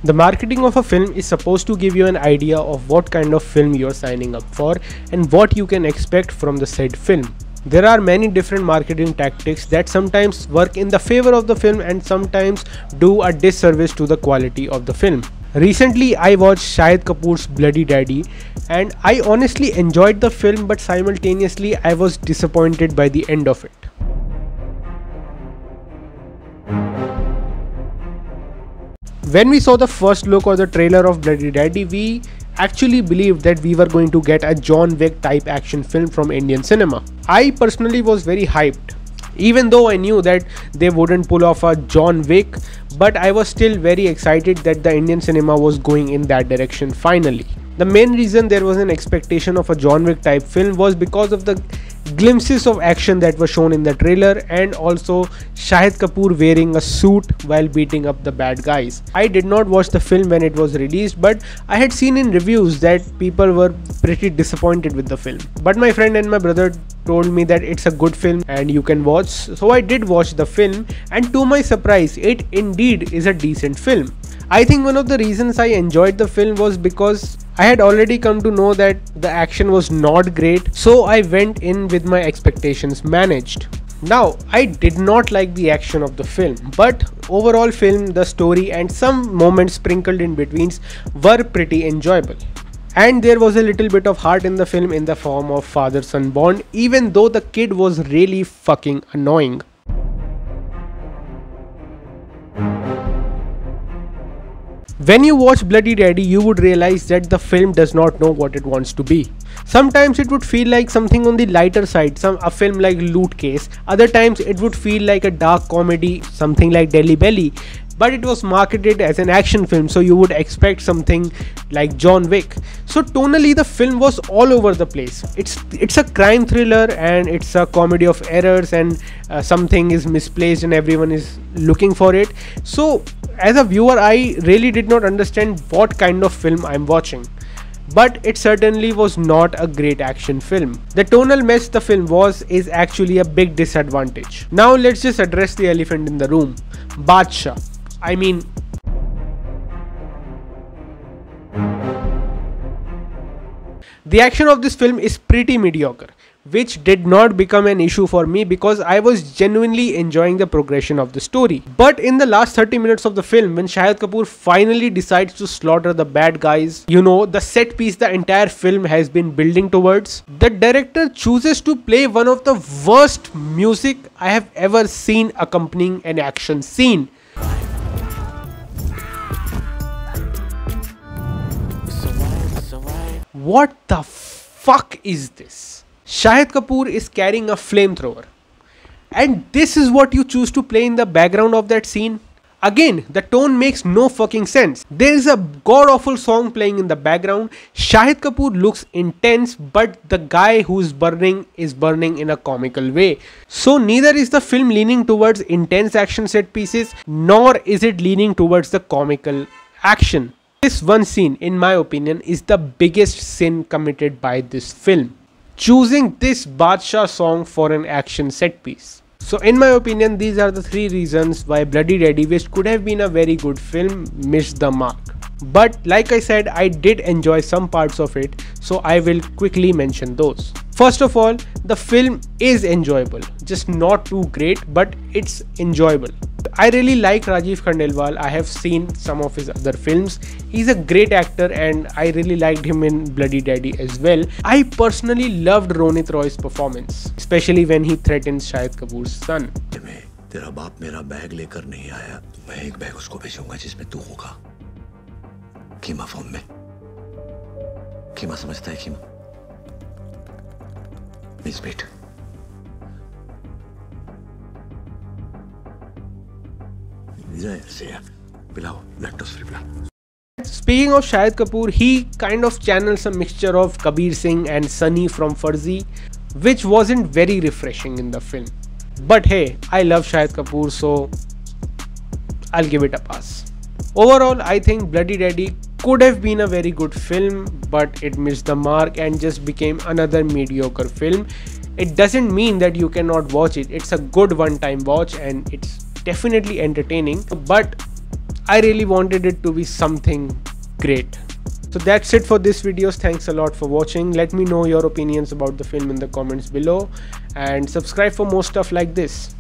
The marketing of a film is supposed to give you an idea of what kind of film you're signing up for and what you can expect from the said film. There are many different marketing tactics that sometimes work in the favor of the film and sometimes do a disservice to the quality of the film. Recently, I watched Shahid Kapoor's Bloody Daddy and I honestly enjoyed the film, but simultaneously I was disappointed by the end of it. When we saw the first look or the trailer of Bloody Daddy, we actually believed that we were going to get a John Wick type action film from Indian cinema. I personally was very hyped. Even though I knew that they wouldn't pull off a John Wick, but I was still very excited that the Indian cinema was going in that direction finally. The main reason there was an expectation of a John Wick type film was because of the glimpses of action that were shown in the trailer and also Shahid Kapoor wearing a suit while beating up the bad guys. I did not watch the film when it was released, but I had seen in reviews that people were pretty disappointed with the film. But my friend and my brother told me that it's a good film and you can watch, so I did watch the film, and to my surprise it indeed is a decent film. I think one of the reasons I enjoyed the film was because I had already come to know that the action was not great, so I went in with my expectations managed. Now, I did not like the action of the film, but overall film, the story and some moments sprinkled in betweens were pretty enjoyable. And there was a little bit of heart in the film in the form of father-son bond, even though the kid was really fucking annoying. When you watch Bloody Daddy, you would realize that the film does not know what it wants to be. Sometimes it would feel like something on the lighter side, a film like Loot Case. Other times it would feel like a dark comedy, something like Delhi Belly. But it was marketed as an action film, so you would expect something like John Wick. So tonally the film was all over the place. It's a crime thriller and it's a comedy of errors, and something is misplaced and everyone is looking for it. So as a viewer, I really did not understand what kind of film I'm watching. But it certainly was not a great action film. The tonal mess the film is actually a big disadvantage. Now let's just address the elephant in the room. Badshah. I mean, the action of this film is pretty mediocre, which did not become an issue for me because I was genuinely enjoying the progression of the story. But in the last 30 minutes of the film, when Shahid Kapoor finally decides to slaughter the bad guys, you know, the set piece the entire film has been building towards, the director chooses to play one of the worst music I have ever seen accompanying an action scene. What the fuck is this? Shahid Kapoor is carrying a flamethrower, and this is what you choose to play in the background of that scene? Again, the tone makes no fucking sense. There is a god-awful song playing in the background. Shahid Kapoor looks intense, but the guy who is burning in a comical way. So neither is the film leaning towards intense action set pieces, nor is it leaning towards the comical action. This one scene, in my opinion, is the biggest sin committed by this film. Choosing this Badshah song for an action set piece. So in my opinion, these are the three reasons why Bloody Daddy, which could have been a very good film, missed the mark. But like I said, I did enjoy some parts of it, so I will quickly mention those. First of all, the film is enjoyable, just not too great, but it's enjoyable. I really like Rajiv Khandelwal. I have seen some of his other films. He's a great actor and I really liked him in Bloody Daddy as well. I personally loved Ronit Roy's performance, especially when he threatens Shahid Kapoor's son. तेरा बाप मेरा bag लेकर नहीं आया, मैं एक bag उसको भेजूंगा जिसमें तू होगा। कीमा फॉर्म में। कीमा समझता है कीमा? Miss Meat. Speaking of Shahid Kapoor, he kind of channels a mixture of Kabir Singh and Sunny from Farzi, which wasn't very refreshing in the film. But hey, I love Shahid Kapoor, so I'll give it a pass. Overall, I think Bloody Daddy could have been a very good film, but it missed the mark and just became another mediocre film. It doesn't mean that you cannot watch it. It's a good one-time watch and it's definitely entertaining, but I really wanted it to be something great. So that's it for this video. Thanks a lot for watching. Let me know your opinions about the film in the comments below and subscribe for more stuff like this.